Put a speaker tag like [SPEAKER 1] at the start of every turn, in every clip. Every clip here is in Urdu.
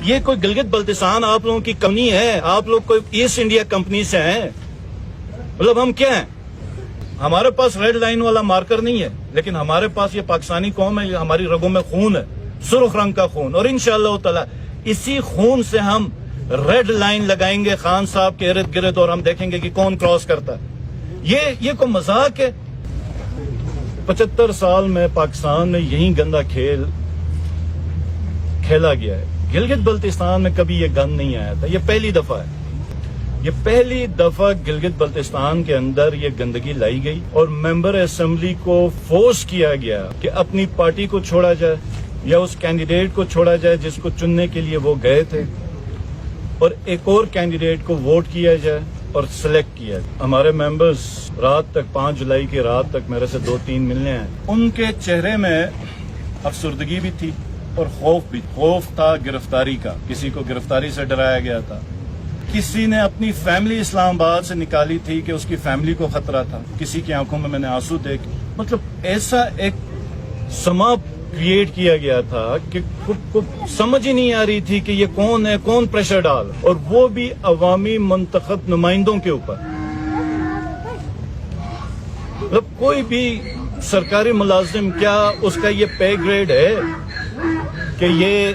[SPEAKER 1] یہ کوئی گلگت بلتستان آپ لوگوں کی کمی ہے؟ آپ لوگ کوئی ایسٹ انڈیا کمپنی سے ہیں؟ مطلب ہم کیا ہیں؟ ہمارے پاس ریڈ لائن والا مارکر نہیں ہے، لیکن ہمارے پاس یہ پاکستانی قوم ہے، یہ ہماری رگوں میں خون ہے، سرخ رنگ کا خون، اور انشاءاللہ تعالی اسی خون سے ہم ریڈ لائن لگائیں گے خان صاحب کے ارد گرد، اور ہم دیکھیں گے کہ کون کراس کرتا ہے۔ یہ کوئی مذاق ہے؟ 75 سال میں پاکستان میں یہی گندا کھیل کھیلا گیا ہے۔ گلگت بلتستان میں کبھی یہ گند نہیں آیا تھا، یہ پہلی دفعہ ہے۔ یہ پہلی دفعہ گلگت بلتستان کے اندر یہ گندگی لائی گئی اور ممبر اسمبلی کو فورس کیا گیا کہ اپنی پارٹی کو چھوڑا جائے یا اس کینڈیڈیٹ کو چھوڑا جائے جس کو چننے کے لیے وہ گئے تھے، اور ایک اور کینڈیڈیٹ کو ووٹ کیا جائے اور سلیکٹ کیا جائے۔ ہمارے ممبرز رات تک 5 جولائی کی رات تک میرے سے 2-3 ملنے آئے۔ ان کے چہرے میں افسردگی بھی تھی اور خوف بھی۔ خوف تھا گرفتاری کا، کسی کو گرفتاری سے ڈرایا گیا تھا، کسی نے اپنی فیملی اسلام آباد سے نکالی تھی کہ اس کی فیملی کو خطرہ تھا، کسی کی آنکھوں میں نے آنسو دیکھے۔ مطلب ایسا ایک سما کریٹ کیا گیا تھا کہ سمجھ ہی نہیں آ رہی تھی کہ یہ کون ہے، کون پریشر ڈال، اور وہ بھی عوامی منتخب نمائندوں کے اوپر۔ مطلب کوئی بھی سرکاری ملازم کیا اس کا یہ پے گریڈ ہے کہ یہ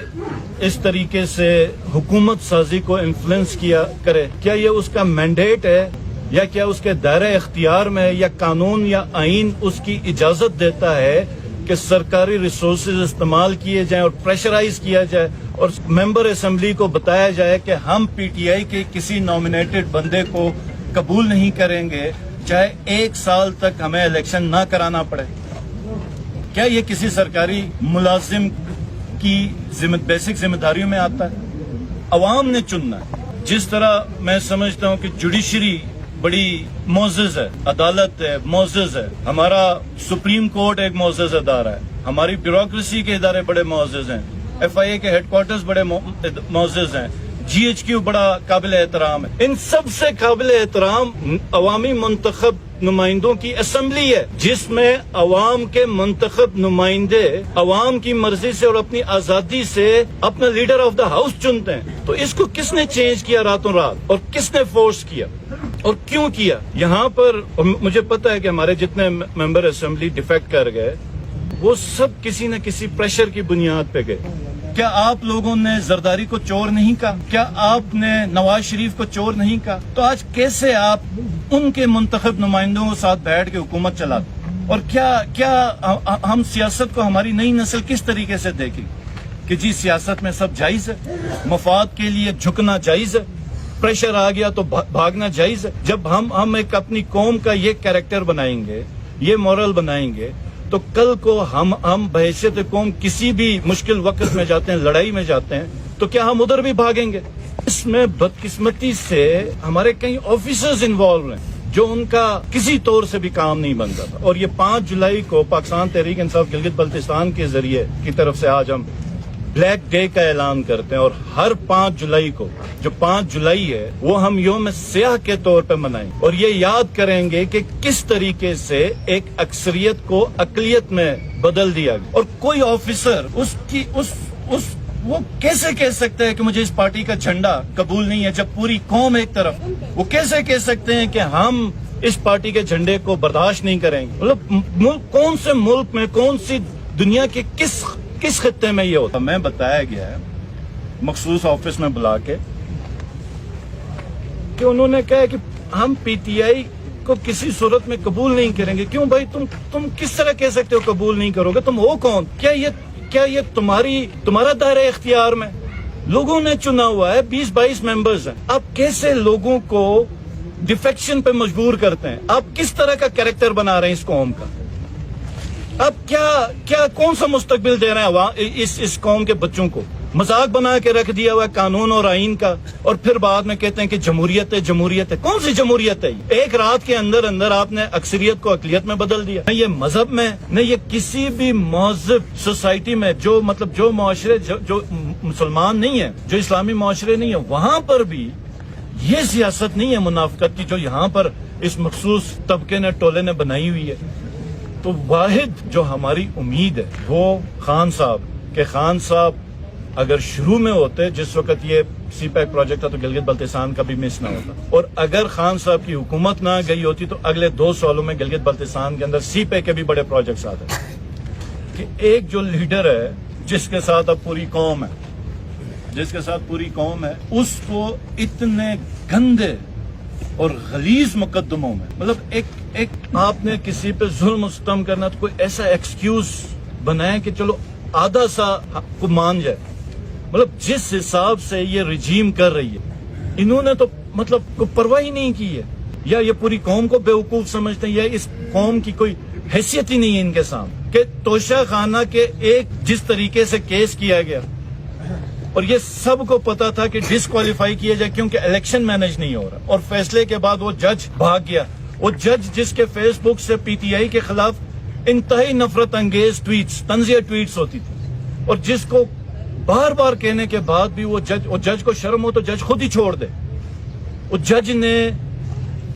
[SPEAKER 1] اس طریقے سے حکومت سازی کو انفلوئنس کیا کرے؟ کیا یہ اس کا مینڈیٹ ہے، یا کیا اس کے دائرہ اختیار میں، یا قانون یا آئین اس کی اجازت دیتا ہے کہ سرکاری ریسورسز استعمال کیے جائیں اور پریشرائز کیا جائے اور ممبر اسمبلی کو بتایا جائے کہ ہم پی ٹی آئی کے کسی نامینیٹڈ بندے کو قبول نہیں کریں گے چاہے 1 سال تک ہمیں الیکشن نہ کرانا پڑے؟ کیا یہ کسی سرکاری ملازم کی بیسک ذمہ داریوں میں آتا ہے؟ عوام نے چننا ہے۔ جس طرح میں سمجھتا ہوں کہ جوڈیشری بڑی معزز ہے، عدالت ہے، معزز ہے، ہمارا سپریم کورٹ ایک معزز ادارہ ہے، ہماری بیوروکریسی کے ادارے بڑے معزز ہیں، ایف آئی اے کے ہیڈ کوارٹرز بڑے معزز ہیں، جی ایچ کیو بڑا قابل احترام ہے۔ ان سب سے قابل احترام عوامی منتخب نمائندوں کی اسمبلی ہے، جس میں عوام کے منتخب نمائندے عوام کی مرضی سے اور اپنی آزادی سے اپنا لیڈر آف دا ہاؤس چنتے ہیں۔ تو اس کو کس نے چینج کیا راتوں رات، اور کس نے فورس کیا اور کیوں کیا؟ یہاں پر مجھے پتا ہے کہ ہمارے جتنے ممبر اسمبلی ڈیفیکٹ کر گئے وہ سب کسی نہ کسی پریشر کی بنیاد پہ گئے۔ کیا آپ لوگوں نے زرداری کو چور نہیں کہا؟ کیا آپ نے نواز شریف کو چور نہیں کہا؟ تو آج کیسے آپ ان کے منتخب نمائندوں کے ساتھ بیٹھ کے حکومت چلاتے؟ اور کیا ہم سیاست کو ہماری نئی نسل کس طریقے سے دیکھے کہ جی سیاست میں سب جائز ہے، مفاد کے لیے جھکنا جائز ہے، پریشر آ گیا تو بھاگنا جائز ہے؟ جب ہم ایک اپنی قوم کا یہ کیریکٹر بنائیں گے، یہ مورل بنائیں گے، تو کل کو ہم بحیثیت قوم کسی بھی مشکل وقت میں جاتے ہیں، لڑائی میں جاتے ہیں، تو کیا ہم ادھر بھی بھاگیں گے؟ اس میں بدقسمتی سے ہمارے کئی آفیسرز انوالو ہیں جو ان کا کسی طور سے بھی کام نہیں بنتا تھا، اور یہ 5 جولائی کو پاکستان تحریک انصاف گلگت بلتستان کے ذریعے کی طرف سے آج ہم بلیک ڈے کا اعلان کرتے ہیں، اور ہر 5 جولائی کو جو 5 جولائی ہے وہ ہم یوم سیاہ کے طور پہ منائیں، اور یہ یاد کریں گے کہ کس طریقے سے ایک اکثریت کو اقلیت میں بدل دیا گیا، اور کوئی آفیسر وہ کیسے کہہ سکتا ہے کہ مجھے اس پارٹی کا جھنڈا قبول نہیں ہے جب پوری قوم ایک طرف؟ وہ کیسے کہہ سکتے ہیں کہ ہم اس پارٹی کے جھنڈے کو برداشت نہیں کریں گے؟ مطلب کون سے ملک میں، کون سی دنیا کے کس خطے میں یہ ہوتا؟ میں بتایا گیا ہے مخصوص آفس میں بلا کے کہ انہوں نے کہا کہ ہم پی ٹی آئی کو کسی صورت میں قبول نہیں کریں گے۔ کیوں بھائی؟ تم کس طرح کہہ سکتے ہو قبول نہیں کرو گے؟ تم ہو کون؟ کیا یہ تمہارا دائرہ اختیار میں؟ لوگوں نے چنا ہوا ہے، 20-22 ممبرز ہیں، آپ کیسے لوگوں کو ڈیفیکشن پہ مجبور کرتے ہیں؟ آپ کس طرح کا کیریکٹر بنا رہے ہیں اس قوم کا؟ اب کیا کون سا مستقبل دے رہے ہیں اس قوم کے بچوں کو؟ مذاق بنا کے رکھ دیا ہوا ہے قانون اور آئین کا، اور پھر بعد میں کہتے ہیں کہ جمہوریت ہے، جمہوریت ہے۔ کون سی جمہوریت ہے؟ ایک رات کے اندر آپ نے اکثریت کو اقلیت میں بدل دیا۔ نہ یہ مذہب میں، نہ یہ کسی بھی مہذب سوسائٹی میں، جو معاشرے جو مسلمان نہیں ہے، جو اسلامی معاشرے نہیں ہے، وہاں پر بھی یہ سیاست نہیں ہے منافقت کی جو یہاں پر اس مخصوص طبقے نے، ٹولے نے بنائی ہوئی ہے۔ تو واحد جو ہماری امید ہے وہ خان صاحب اگر شروع میں ہوتے جس وقت یہ سی پیک پروجیکٹ تھا تو گلگت بلتستان کا بھی مس نہ ہوتا, اور اگر خان صاحب کی حکومت نہ گئی ہوتی تو اگلے 2 سالوں میں گلگت بلتستان کے اندر سی پیک کے بھی بڑے پروجیکٹس آتے. کہ ایک جو لیڈر ہے جس کے ساتھ اب پوری قوم ہے, اس کو اتنے گندے اور غلیظ مقدموں میں, مطلب ایک آپ نے کسی پہ ظلم و ستم کرنا تو کوئی ایسا ایکسکیوز بنائے کہ چلو آدھا سا کو مان جائے. مطلب جس حساب سے یہ رجیم کر رہی ہے, انہوں نے تو مطلب کوئی پرواہ ہی نہیں کی ہے, یا یہ پوری قوم کو بیوقوف سمجھتے ہیں, یا اس قوم کی کوئی حیثیت ہی نہیں ہے ان کے سامنے. کہ توشہ خانہ کے ایک جس طریقے سے کیس کیا گیا, اور یہ سب کو پتا تھا کہ ڈسکوالیفائی کیا جائے کیونکہ الیکشن مینج نہیں ہو رہا, اور فیصلے کے بعد وہ جج بھاگ گیا. وہ جج جس کے فیس بک سے پی ٹی آئی کے خلاف انتہائی نفرت انگیز ٹویٹس, طنزیہ ٹویٹس ہوتی تھی, اور جس کو بار بار کہنے کے بعد بھی وہ جج کو شرم ہو تو جج خود ہی چھوڑ دے. وہ جج نے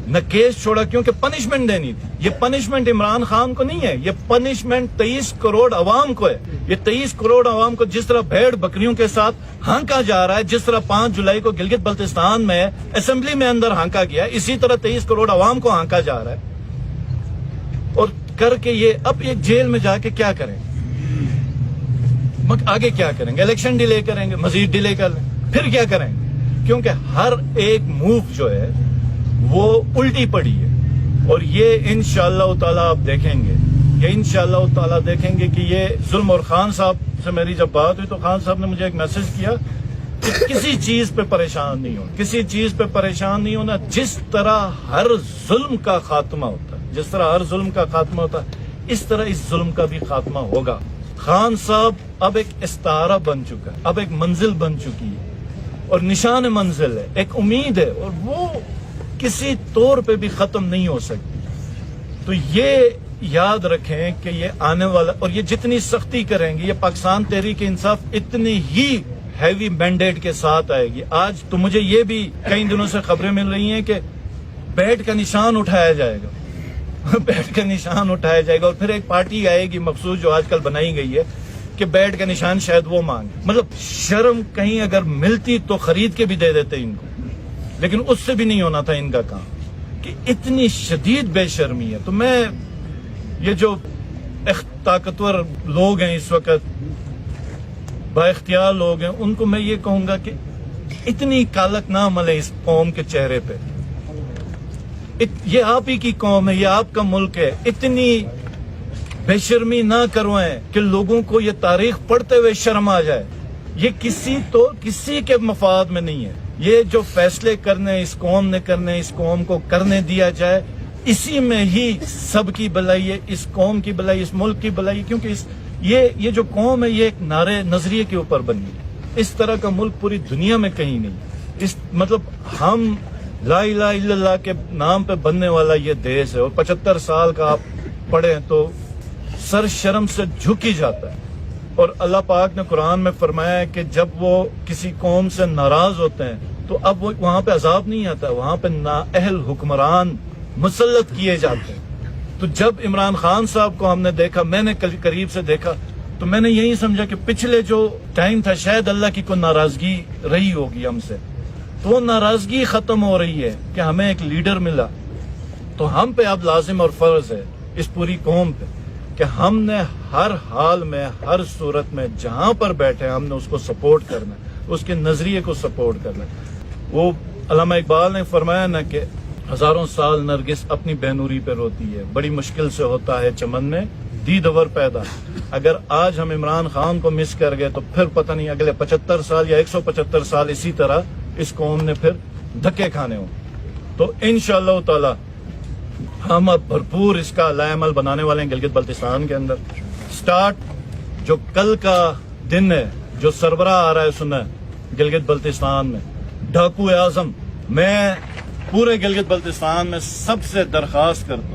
[SPEAKER 1] نہ کیس چھوڑا کیونکہ پنشمنٹ دینی تھی. یہ پنشمنٹ عمران خان کو نہیں ہے, یہ پنشمنٹ 23 کروڑ عوام کو ہے. یہ 23 کروڑ عوام کو جس طرح بھیڑ بکریوں کے ساتھ ہانکا جا رہا ہے, جس طرح 5 جولائی کو گلگت بلتستان میں اسمبلی میں اندر ہانکا گیا, اسی طرح 23 کروڑ عوام کو ہانکا جا رہا ہے. اور کر کے یہ اب ایک جیل میں جا کے کیا کریں, آگے کیا کریں گے؟ الیکشن ڈیلے کریں گے, مزید ڈیلے کر لیں, پھر کیا کریں گے؟ کیونکہ ہر ایک موو جو ہے وہ الٹی پڑی ہے. اور یہ انشاءاللہ تعالی آپ دیکھیں گے, کہ یہ ظلم. اور خان صاحب سے میری جب بات ہوئی تو خان صاحب نے مجھے ایک میسج کیا کہ کسی چیز پہ پریشان نہیں ہونا, جس طرح ہر ظلم کا خاتمہ ہوتا ہے, اس طرح اس ظلم کا بھی خاتمہ ہوگا. خان صاحب اب ایک استعارہ بن چکا ہے, اب ایک منزل بن چکی ہے, اور نشان منزل ہے, ایک امید ہے, اور وہ کسی طور پہ بھی ختم نہیں ہو سکتی. تو یہ یاد رکھیں کہ یہ آنے والا, اور یہ جتنی سختی کریں گے, یہ پاکستان تحریک انصاف اتنی ہی ہیوی مینڈیٹ کے ساتھ آئے گی. آج تو مجھے یہ بھی کئی دنوں سے خبریں مل رہی ہیں کہ بیٹ کا نشان اٹھایا جائے گا, اور پھر ایک پارٹی آئے گی مخصوص جو آج کل بنائی گئی ہے کہ بیٹ کا نشان شاید وہ مانگے. مطلب شرم کہیں اگر ملتی تو خرید کے بھی دے دیتے ان کو, لیکن اس سے بھی نہیں ہونا تھا ان کا کام, کہ اتنی شدید بے شرمی ہے. تو میں یہ جو طاقتور لوگ ہیں اس وقت, با اختیار لوگ ہیں, ان کو میں یہ کہوں گا کہ اتنی کالک نہ ملے اس قوم کے چہرے پہ. یہ آپ ہی کی قوم ہے, یہ آپ کا ملک ہے, اتنی بے شرمی نہ کروائیں کہ لوگوں کو یہ تاریخ پڑھتے ہوئے شرم آ جائے. یہ کسی کے مفاد میں نہیں ہے. یہ جو فیصلے کرنے اس قوم نے کرنے, اس قوم کو کرنے دیا جائے, اسی میں ہی سب کی بھلائی ہے, اس قوم کی بھلائی, اس ملک کی بھلائی. کیونکہ یہ جو قوم ہے یہ ایک نظریے کے اوپر بنی ہے. اس طرح کا ملک پوری دنیا میں کہیں نہیں. مطلب ہم لا الہ الا اللہ کے نام پہ بننے والا یہ دیش ہے, اور 75 سال کا آپ پڑھیں تو سر شرم سے جھک ہی جاتا ہے. اور اللہ پاک نے قرآن میں فرمایا ہے کہ جب وہ کسی قوم سے ناراض ہوتے ہیں تو اب وہاں پہ عذاب نہیں آتا, وہاں پہ نااہل حکمران مسلط کیے جاتے ہیں. تو جب عمران خان صاحب کو ہم نے دیکھا, میں نے قریب سے دیکھا, تو میں نے یہی سمجھا کہ پچھلے جو ٹائم تھا شاید اللہ کی کوئی ناراضگی رہی ہوگی ہم سے, تو وہ ناراضگی ختم ہو رہی ہے کہ ہمیں ایک لیڈر ملا. تو ہم پہ اب لازم اور فرض ہے اس پوری قوم پہ کہ ہم نے ہر حال میں, ہر صورت میں, جہاں پر بیٹھے ہم نے اس کو سپورٹ کرنا ہے, اس کے نظریے کو سپورٹ کرنا ہے. وہ علامہ اقبال نے فرمایا نا کہ ہزاروں سال نرگس اپنی بہنوری پہ روتی ہے, بڑی مشکل سے ہوتا ہے چمن میں دیدور پیدا. اگر آج ہم عمران خان کو مس کر گئے تو پھر پتہ نہیں اگلے 75 سال یا 175 سال اسی طرح اس قوم نے پھر دھکے کھانے ہوں. تو انشاءاللہ تعالی ہم اب بھرپور اس کا عمل بنانے والے ہیں گلگت بلتستان کے اندر. سٹارٹ جو کل کا دن ہے, جو سربراہ آ رہا ہے سنیں گلگت بلتستان میں, ڈاکو اعظم, میں پورے گلگت بلتستان میں سب سے درخواست کرتا ہوں